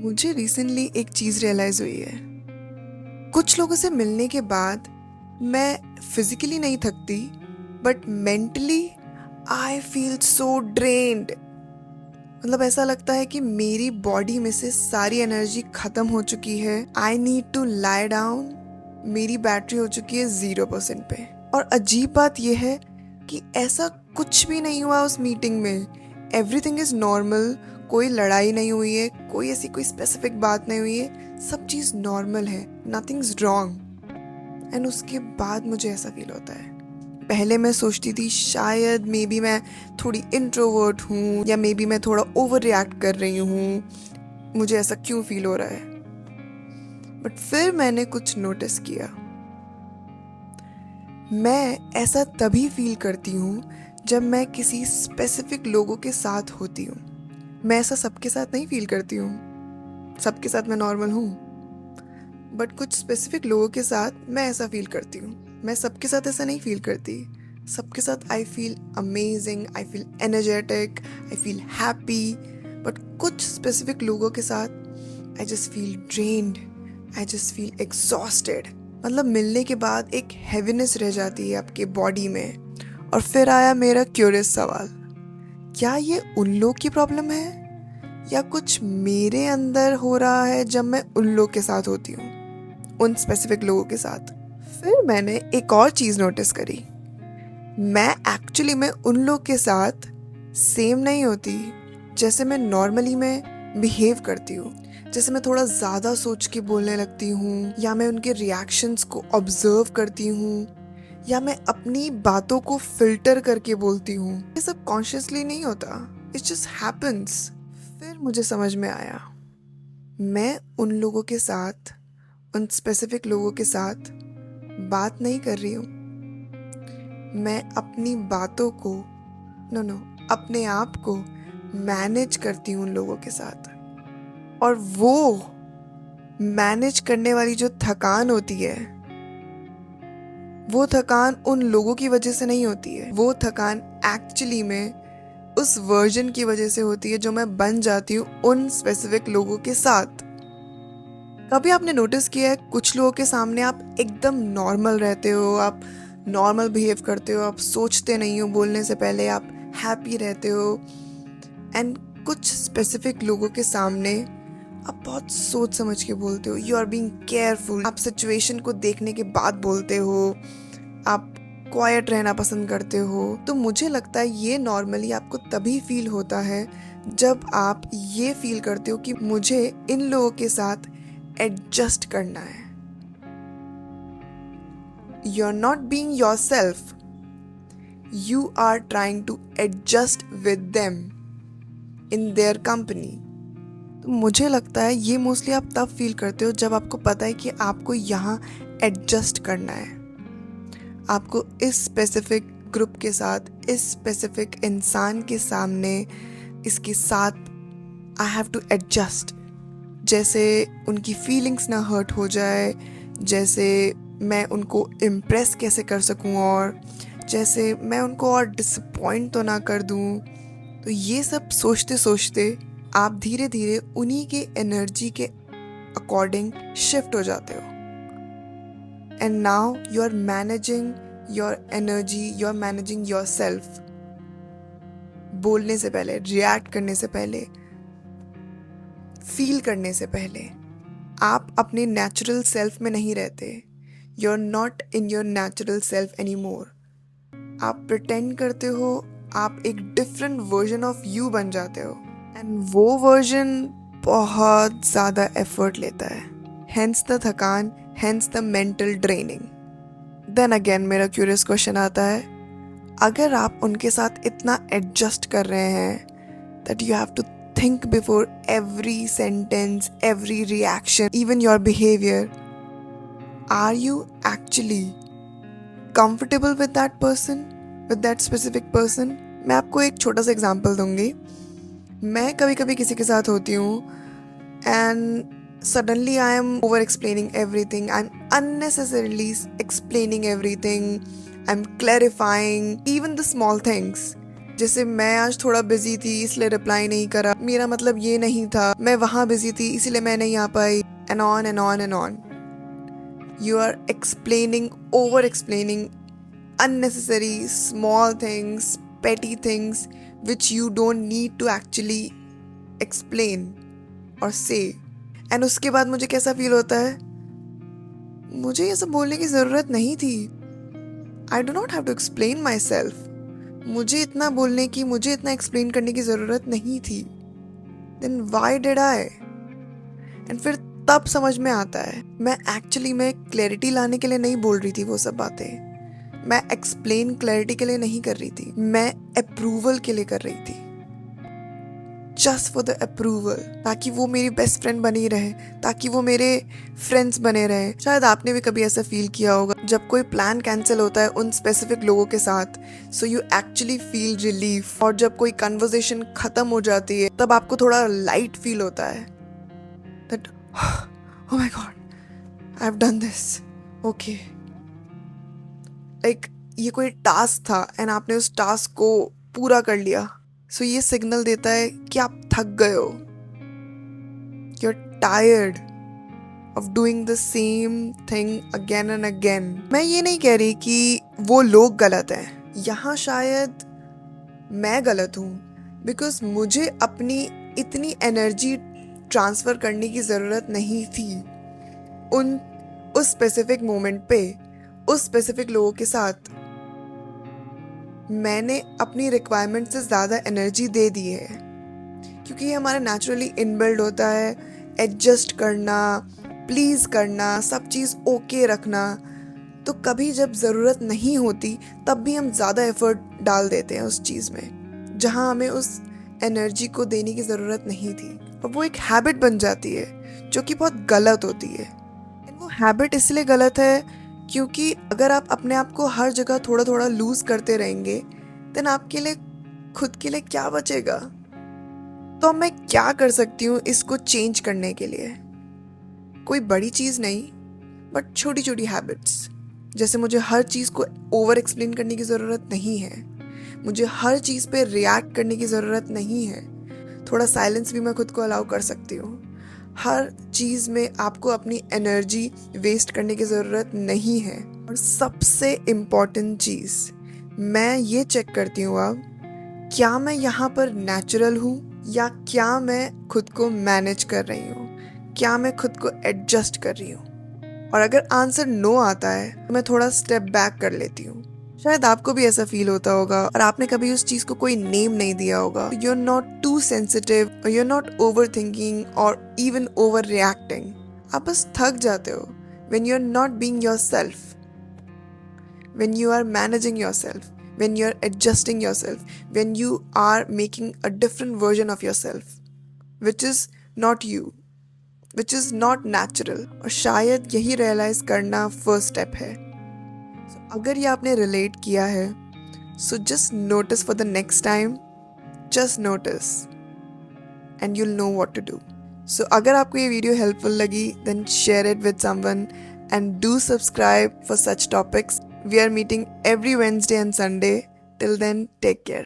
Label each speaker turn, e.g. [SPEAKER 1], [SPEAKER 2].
[SPEAKER 1] मुझे रिसेंटली एक चीज़ रियलाइज़ हुई है। कुछ लोगों से मिलने के बाद मैं फिजिकली नहीं थकती, but mentally I feel so drained. मतलब ऐसा लगता है कि मेरी बॉडी में से सारी एनर्जी खत्म हो चुकी है। I need to lie down. मेरी बैटरी हो चुकी है 0% पे। और अजीब बात यह है कि ऐसा कुछ भी नहीं हुआ उस मीटिंग में। Everything is normal. कोई लड़ाई नहीं हुई है, कोई ऐसी कोई स्पेसिफिक बात नहीं हुई है, सब चीज़ नॉर्मल है, नथिंग्स रॉन्ग। एंड उसके बाद मुझे ऐसा फील होता है। पहले मैं सोचती थी शायद मे बी मैं थोड़ी इंट्रोवर्ट हूँ, या मे बी मैं थोड़ा ओवर रिएक्ट कर रही हूँ, मुझे ऐसा क्यों फील हो रहा है। बट फिर मैंने कुछ नोटिस किया। मैं ऐसा तभी फील करती हूँ जब मैं किसी स्पेसिफिक लोगों के साथ होती हूँ। मैं ऐसा सबके साथ नहीं फील करती हूँ, सबके साथ मैं नॉर्मल हूँ, बट कुछ स्पेसिफिक लोगों के साथ मैं ऐसा फील करती हूँ। मैं सबके साथ ऐसा नहीं फील करती। सबके साथ I feel amazing, I feel energetic, I feel happy, but कुछ स्पेसिफिक लोगों के साथ I just feel drained, I just feel exhausted. मतलब मिलने के बाद एक हैवीनेस रह जाती है आपके बॉडी में। और फिर आया मेरा क्यूरियस सवाल, क्या ये उन लोग की प्रॉब्लम है या कुछ मेरे अंदर हो रहा है जब मैं उन लोग के साथ होती हूँ, उन स्पेसिफिक लोगों के साथ। फिर मैंने एक और चीज़ नोटिस करी। मैं एक्चुअली में उन लोग के साथ सेम नहीं होती जैसे मैं नॉर्मली में बिहेव करती हूँ। जैसे मैं थोड़ा ज़्यादा सोच के बोलने लगती हूँ, या मैं उनके रिएक्शंस को ऑब्जर्व करती हूँ, या मैं अपनी बातों को फिल्टर करके बोलती हूँ। ये सब कॉन्शियसली नहीं होता, इट्स जस्ट हैपेंस। फिर मुझे समझ में आया, मैं उन लोगों के साथ, उन स्पेसिफिक लोगों के साथ बात नहीं कर रही हूँ। मैं अपनी बातों को अपने आप को मैनेज करती हूँ उन लोगों के साथ। और वो मैनेज करने वाली जो थकान होती है, वो थकान उन लोगों की वजह से नहीं होती है। वो थकान एक्चुअली में उस वर्जन की वजह से होती है जो मैं बन जाती हूँ उन स्पेसिफिक लोगों के साथ। कभी आपने नोटिस किया है, कुछ लोगों के सामने आप एकदम नॉर्मल रहते हो, आप नॉर्मल बिहेव करते हो, आप सोचते नहीं हो बोलने से पहले, आप हैप्पी रहते हो। एंड कुछ स्पेसिफिक लोगों के सामने आप बहुत सोच समझ के बोलते हो। You are being careful. आप सिचुएशन को देखने के बाद बोलते हो। आप क्वाइट रहना पसंद करते हो। तो मुझे लगता है ये नॉर्मली आपको तभी फील होता है जब आप ये फील करते हो कि मुझे इन लोगों के साथ एडजस्ट करना है। You are not being yourself, you are trying to adjust with them in their company. तो मुझे लगता है ये मोस्टली आप तब फील करते हो जब आपको पता है कि आपको यहाँ एडजस्ट करना है। आपको इस स्पेसिफिक ग्रुप के साथ, इस स्पेसिफिक इंसान के सामने, इसके साथ आई हैव टू एडजस्ट। जैसे उनकी फीलिंग्स ना हर्ट हो जाए, जैसे मैं उनको इम्प्रेस कैसे कर सकूं, और जैसे मैं उनको और डिसअपॉइंट तो ना कर दूं। तो ये सब सोचते सोचते आप धीरे धीरे उन्हीं के एनर्जी के अकॉर्डिंग शिफ्ट हो जाते हो। And now you are managing your energy, you are managing your self. बोलने से पहले, रिएक्ट करने से पहले, फील करने से पहले आप अपने नेचुरल सेल्फ में नहीं रहते। You are not in your natural self any more. आप प्रिटेंड करते हो, आप एक डिफरेंट वर्जन ऑफ यू बन जाते हो। एंड वो वर्जन बहुत ज़्यादा एफर्ट लेता है। हेंस द थकान, hence the mental draining. Then again मेरा क्यूरियस क्वेश्चन आता है, अगर आप उनके साथ इतना एडजस्ट कर रहे हैं that you have to think before every sentence, every reaction, even your behavior, are you actually comfortable with that person, with that specific person? मैं आपको एक छोटा सा एग्जांपल दूंगी। मैं कभी कभी किसी के साथ होती हूँ and suddenly I am over explaining everything, I'm unnecessarily explaining everything, I'm clarifying even the small things, जैसे मैं आज थोड़ा बिजी थी इसलिए रिप्लाई नहीं करा, मेरा मतलब ये नहीं था, मैं वहाँ बिजी थी इसलिए मैं नहीं आ पाई, and on and on and on. You are explaining, over explaining unnecessary small things, petty things which you don't need to actually explain or say. And उसके बाद मुझे कैसा फील होता है, मुझे ये सब बोलने की ज़रूरत नहीं थी. I do not have to explain myself. मुझे इतना बोलने की, मुझे इतना एक्सप्लेन करने की ज़रूरत नहीं थी. Then why did I? And फिर तब समझ में आता है मैं क्लैरिटी लाने के लिए नहीं बोल रही थी वो सब बातें. मैं एक्सप्लेन क्लैरिटी के लिए नहीं कर रही थी, मैं अप्रूवल के लिए कर रही थी. जस्ट फॉर द अप्रूवल, ताकि वो मेरी बेस्ट फ्रेंड बनी रहे, ताकि वो मेरे फ्रेंड्स बने रहे. शायद आपने भी कभी ऐसा फील किया होगा जब कोई प्लान कैंसिल होता है उन स्पेसिफिक लोगों के साथ, so you actually feel relief. और जब कोई कन्वर्सेशन खत्म हो जाती है तब आपको थोड़ा लाइट फील होता है. That, oh my god, I've done this. Okay. Like ये कोई टास्क था एंड आपने उस टास्क को पूरा कर लिया. सो ये सिग्नल देता है कि आप थक गए हो. You're tired of doing the same thing again and again. मैं ये नहीं कह रही कि वो लोग गलत हैं. यहाँ शायद मैं गलत हूँ बिकॉज मुझे अपनी इतनी एनर्जी ट्रांसफ़र करने की ज़रूरत नहीं थी उस स्पेसिफिक मोमेंट पे उस स्पेसिफिक लोगों के साथ. मैंने अपनी रिक्वायरमेंट से ज़्यादा एनर्जी दे दी है क्योंकि ये हमारा नेचुरली इनबिल्ड होता है, एडजस्ट करना, प्लीज़ करना, सब चीज़ ओके रखना. तो कभी जब ज़रूरत नहीं होती तब भी हम ज़्यादा एफर्ट डाल देते हैं उस चीज़ में जहाँ हमें उस एनर्जी को देने की ज़रूरत नहीं थी. और वो एक हैबिट बन जाती है जो कि बहुत गलत होती है. वो हैबिट इसलिए गलत है क्योंकि अगर आप अपने आप को हर जगह थोड़ा थोड़ा लूज करते रहेंगे देन आपके लिए खुद के लिए क्या बचेगा. तो मैं क्या कर सकती हूँ इसको चेंज करने के लिए? कोई बड़ी चीज़ नहीं बट छोटी छोटी हैबिट्स. जैसे मुझे हर चीज़ को ओवर एक्सप्लेन करने की ज़रूरत नहीं है, मुझे हर चीज़ पे रिएक्ट करने की ज़रूरत नहीं है. थोड़ा साइलेंस भी मैं खुद को अलाउ कर सकती हूँ. हर चीज़ में आपको अपनी एनर्जी वेस्ट करने की ज़रूरत नहीं है. और सबसे इम्पॉर्टेंट चीज़ मैं ये चेक करती हूँ अब, क्या मैं यहाँ पर नेचुरल हूँ या क्या मैं खुद को मैनेज कर रही हूँ, क्या मैं खुद को एडजस्ट कर रही हूँ. और अगर आंसर नो आता है तो मैं थोड़ा स्टेप बैक कर लेती हूँ. शायद आपको भी ऐसा फील होता होगा और आपने कभी उस चीज़ को कोई नेम नहीं दिया होगा. You are not too sensitive, you are not over thinking और इवन ओवर रिएक्टिंग. आप बस थक जाते हो when you are not being yourself, when you are managing yourself, when you are adjusting yourself, when you are making a different version of yourself which is not you, which is not natural. और शायद यही realise करना first step है. अगर ये आपने relate किया है so just notice for the next time, just notice and you'll know what to do. So अगर आपको ये वीडियो हेल्पफुल लगी then share it with someone and do subscribe for such topics. We are meeting every Wednesday and Sunday. Till then take care.